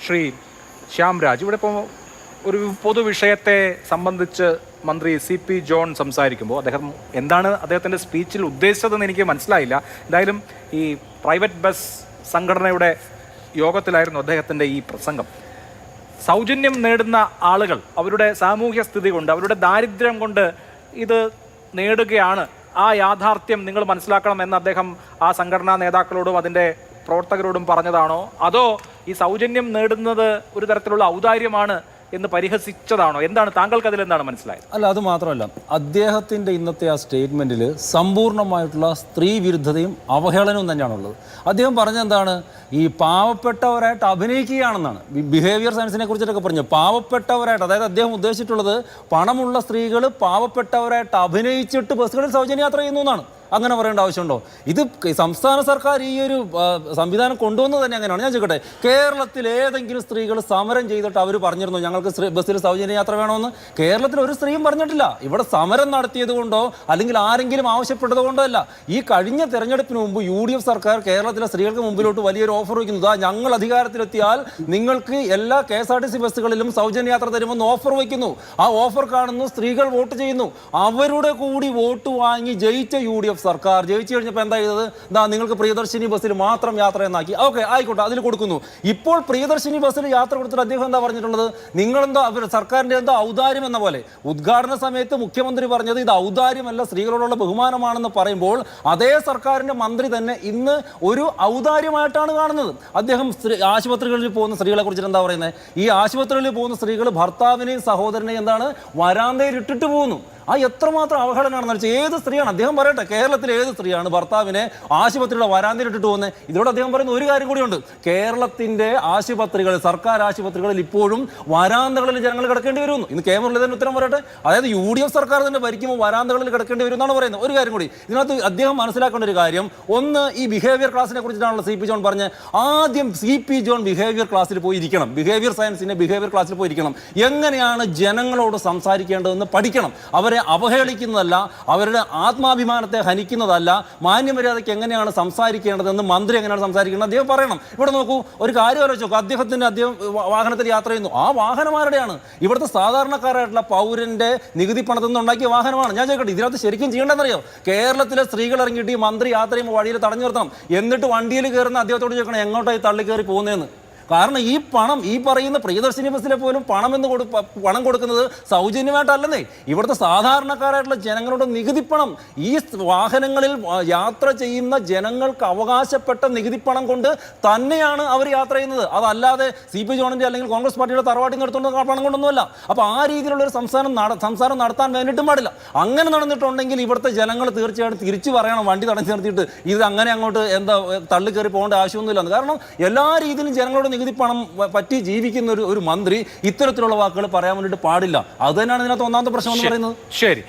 ശ്രീ ശ്യാംരാജ്, ഇവിടെ ഇപ്പോൾ ഒരു പൊതുവിഷയത്തെ സംബന്ധിച്ച് മന്ത്രി CP ജോൺ സംസാരിക്കുമ്പോൾ എന്താണ് അദ്ദേഹത്തിൻ്റെ സ്പീച്ചിൽ ഉദ്ദേശിച്ചതെന്ന് എനിക്ക് മനസ്സിലായില്ല. എന്തായാലും ഈ പ്രൈവറ്റ് ബസ് സംഘടനയുടെ യോഗത്തിലായിരുന്നു അദ്ദേഹത്തിൻ്റെ ഈ പ്രസംഗം. സൗജന്യം നേടുന്ന ആളുകൾ അവരുടെ സാമൂഹ്യ സ്ഥിതി കൊണ്ട്, അവരുടെ ദാരിദ്ര്യം കൊണ്ട് ഇത് നേടുകയാണ്. ആ യാഥാർത്ഥ്യം നിങ്ങൾ മനസ്സിലാക്കണമെന്ന് അദ്ദേഹം ആ സംഘടനാ നേതാക്കളോടും അതിൻ്റെ പ്രവർത്തകരോടും പറഞ്ഞതാണോ, അതോ ഈ സൗജന്യം നേടുന്നത് ഒരു തരത്തിലുള്ള ഔദാര്യമാണ് എന്ന് പരിഹസിച്ചതാണോ? എന്താണ് താങ്കൾക്ക് അതിലെന്താണ് മനസ്സിലായത്? അല്ല, അത് മാത്രമല്ല, അദ്ദേഹത്തിൻ്റെ ഇന്നത്തെ ആ സ്റ്റേറ്റ്മെൻറ്റിൽ സമ്പൂർണ്ണമായിട്ടുള്ള സ്ത്രീ വിരുദ്ധതയും അവഹേളനവും തന്നെയാണുള്ളത്. അദ്ദേഹം പറഞ്ഞെന്താണ്, ഈ പാവപ്പെട്ടവരായിട്ട് അഭിനയിക്കുകയാണെന്നാണ്. ബിഹേവിയർ സയൻസിനെ കുറിച്ചിട്ടൊക്കെ പറഞ്ഞു. പാവപ്പെട്ടവരായിട്ട്, അതായത് അദ്ദേഹം ഉദ്ദേശിച്ചിട്ടുള്ളത് പണമുള്ള സ്ത്രീകൾ പാവപ്പെട്ടവരായിട്ട് അഭിനയിച്ചിട്ട് ബസ്സുകളിൽ സൗജന്യ യാത്ര ചെയ്യുന്നു എന്നാണ്. അങ്ങനെ പറയേണ്ട ആവശ്യമുണ്ടോ? ഇത് സംസ്ഥാന സർക്കാർ ഈ ഒരു സംവിധാനം കൊണ്ടുവന്നത് തന്നെ അങ്ങനെയാണ്. ഞാൻ ചോദിക്കട്ടെ, കേരളത്തിൽ ഏതെങ്കിലും സ്ത്രീകൾ സമരം ചെയ്തിട്ട് അവർ പറഞ്ഞിരുന്നു ഞങ്ങൾക്ക് ബസ്സിൽ സൗജന്യ യാത്ര വേണമെന്ന്? കേരളത്തിൽ ഒരു സ്ത്രീയും പറഞ്ഞിട്ടില്ല. ഇവിടെ സമരം നടത്തിയത് കൊണ്ടോ അല്ലെങ്കിൽ ആരെങ്കിലും ആവശ്യപ്പെട്ടത് കൊണ്ടോ അല്ല. ഈ കഴിഞ്ഞ തെരഞ്ഞെടുപ്പിന് മുമ്പ് UDF സർക്കാർ കേരളത്തിലെ സ്ത്രീകൾക്ക് മുമ്പിലോട്ട് വലിയൊരു ഓഫർ വയ്ക്കുന്നത്, ഞങ്ങൾ അധികാരത്തിലെത്തിയാൽ നിങ്ങൾക്ക് എല്ലാ KSRTC ബസ്സുകളിലും സൗജന്യ യാത്ര തരുമെന്ന് ഓഫർ വയ്ക്കുന്നു. ആ ഓഫർ കാണുന്നു, സ്ത്രീകൾ വോട്ട് ചെയ്യുന്നു. അവരുടെ കൂടി വോട്ട് വാങ്ങി ജയിച്ച UDF സർക്കാർ ജയിച്ചു കഴിഞ്ഞപ്പോൾ എന്താ ചെയ്തത്? നിങ്ങൾക്ക് പ്രിയദർശിനി ബസ്സിൽ മാത്രം യാത്ര എന്നാക്കി. ഓക്കെ, ആയിക്കോട്ടെ, അതിൽ കൊടുക്കുന്നു. ഇപ്പോൾ പ്രിയദർശിനി ബസ്സിൽ യാത്ര കൊടുത്തിട്ട് അദ്ദേഹം എന്താ പറഞ്ഞിട്ടുള്ളത്? നിങ്ങളെന്തോ സർക്കാരിൻ്റെ എന്തോ ഔദാര്യം എന്ന പോലെ. ഉദ്ഘാടന സമയത്ത് മുഖ്യമന്ത്രി പറഞ്ഞത് ഇത് ഔദാര്യമല്ല, സ്ത്രീകളോടുള്ള ബഹുമാനമാണെന്ന് പറയുമ്പോൾ അതേ സർക്കാരിൻ്റെ മന്ത്രി തന്നെ ഇന്ന് ഒരു ഔദാര്യമായിട്ടാണ് കാണുന്നത്. അദ്ദേഹം ആശുപത്രികളിൽ പോകുന്ന സ്ത്രീകളെ കുറിച്ചിട്ട് എന്താ പറയുന്നത്? ഈ ആശുപത്രികളിൽ പോകുന്ന സ്ത്രീകൾ ഭർത്താവിനെയും സഹോദരനെയും എന്താണ് വരാന്തയിൽ ഇട്ടിട്ട് പോകുന്നു. ആ എത്രമാത്രം അവഹേളനാണെന്ന് വെച്ചാൽ ഏത് സ്ത്രീയാണ്? അദ്ദേഹം പറയട്ടെ, കേരളത്തിലെ ഏത് സ്ത്രീയാണ് ഭർത്താവിനെ ആശുപത്രിയുടെ വരാന്തയിൽ ഇട്ടിട്ട് പോകുന്നത്? ഇതിലൂടെ അദ്ദേഹം പറയുന്ന ഒരു കാര്യം കൂടിയുണ്ട്. കേരളത്തിൻ്റെ ആശുപത്രികളിൽ, സർക്കാർ ആശുപത്രികളിൽ ഇപ്പോഴും വരാന്തകളിൽ ജനങ്ങൾ കിടക്കേണ്ടി വരുന്നു. ഇന്ന് കെ മുരളീധരൻ ഉത്തരം പറയട്ടെ, അതായത് UDF സർക്കാർ തന്നെ ഭരിക്കുമ്പോൾ വരാന്തകളിൽ കിടക്കേണ്ടി വരും എന്നാണ് പറയുന്നത്. ഒരു കാര്യം കൂടി ഇതിനകത്ത് അദ്ദേഹം മനസ്സിലാക്കേണ്ട ഒരു കാര്യം, ഒന്ന്, ഈ ബിഹേവിയർ ക്ലാസിനെ കുറിച്ചിട്ടാണല്ലോ CP ജോൺ പറഞ്ഞത്. ആദ്യം CP ജോൺ ബിഹേവിയർ ക്ലാസ്സിൽ പോയിരിക്കണം. ബിഹേവിയർ സയൻസിൻ്റെ ബിഹേവിയർ ക്ലാസ്സിൽ പോയിരിക്കണം. എങ്ങനെയാണ് ജനങ്ങളോട് സംസാരിക്കേണ്ടതെന്ന് പഠിക്കണം. അവരെ അവഹേളിക്കുന്നതല്ല, അവരുടെ ആത്മാഭിമാനത്തെ ഹനിക്കുന്നതല്ല, മാന്യമര്യാദയ്ക്ക് എങ്ങനെയാണ് സംസാരിക്കേണ്ടതെന്ന്, മന്ത്രി എങ്ങനെയാണ് സംസാരിക്കേണ്ടത് അദ്ദേഹം പറയണം. ഇവിടെ നോക്കൂ, ഒരു കാര്യം ആലോചിച്ച് നോക്കൂ. അദ്ദേഹം വാഹനത്തിൽ യാത്ര ചെയ്യുന്നു. ആ വാഹനമാരുടെയാണ്? ഇവിടുത്തെ സാധാരണക്കാരായിട്ടുള്ള പൗരന്റെ നികുതി പണത്തിൽ നിന്ന് ഉണ്ടാക്കിയ വാഹനമാണ്. ഞാൻ ചോദിക്കട്ടെ, ഇതിനകത്ത് ശരിക്കും ചെയ്യേണ്ടതെന്നറിയോ? കേരളത്തിലെ സ്ത്രീകൾ ഇറങ്ങിയിട്ട് ഈ മന്ത്രി യാത്ര ചെയ്യുമ്പോൾ വഴിയിൽ തടഞ്ഞു നിർത്തണം. എന്നിട്ട് വണ്ടിയിൽ കയറുന്ന അദ്ദേഹത്തോട് ചോദിക്കണം എങ്ങോട്ടായി തള്ളി കയറി പോകുന്നതെന്ന്. കാരണം ഈ പണം, ഈ പറയുന്ന പ്രിയദർശിനി ബസ്സിലെ പോലും പണം കൊടുക്കുന്നത് സൗജന്യമായിട്ടല്ലെന്നേ. ഇവിടുത്തെ സാധാരണക്കാരായിട്ടുള്ള ജനങ്ങളുടെ നികുതിപ്പണം, ഈ വാഹനങ്ങളിൽ യാത്ര ചെയ്യുന്ന ജനങ്ങൾക്ക് അവകാശപ്പെട്ട നികുതിപ്പണം കൊണ്ട് തന്നെയാണ് അവർ യാത്ര ചെയ്യുന്നത്. അതല്ലാതെ CP ജോണിൻ്റെ അല്ലെങ്കിൽ കോൺഗ്രസ് പാർട്ടിയുടെ തറവാട്ടിൽ നിന്ന് എടുത്തുകൊണ്ട് പണം കൊണ്ടൊന്നുമല്ല. അപ്പോൾ ആ രീതിയിലുള്ളൊരു സംസാരം നടത്താൻ വേണ്ടിയിട്ടും പാടില്ല. അങ്ങനെ നടന്നിട്ടുണ്ടെങ്കിൽ ഇവിടുത്തെ ജനങ്ങൾ തീർച്ചയായിട്ടും തിരിച്ചു പറയണം, വണ്ടി തടഞ്ഞു നിർത്തിയിട്ട് ഇത് അങ്ങനെ അങ്ങോട്ട് എന്താ തള്ളിക്കയറി പോകേണ്ട ആവശ്യമൊന്നുമില്ല. കാരണം എല്ലാ രീതിയിലും ജനങ്ങളുടെ നികുതി പണം പറ്റി ജീവിക്കുന്ന ഒരു മന്ത്രി ഇത്തരത്തിലുള്ള വാക്കുകൾ പറയാൻ വേണ്ടിയിട്ട് പാടില്ല. അത് തന്നെയാണ് ഇതിനകത്ത് ഒന്നാമത്തെ പ്രശ്നം എന്ന് പറയുന്നത്. ശരി.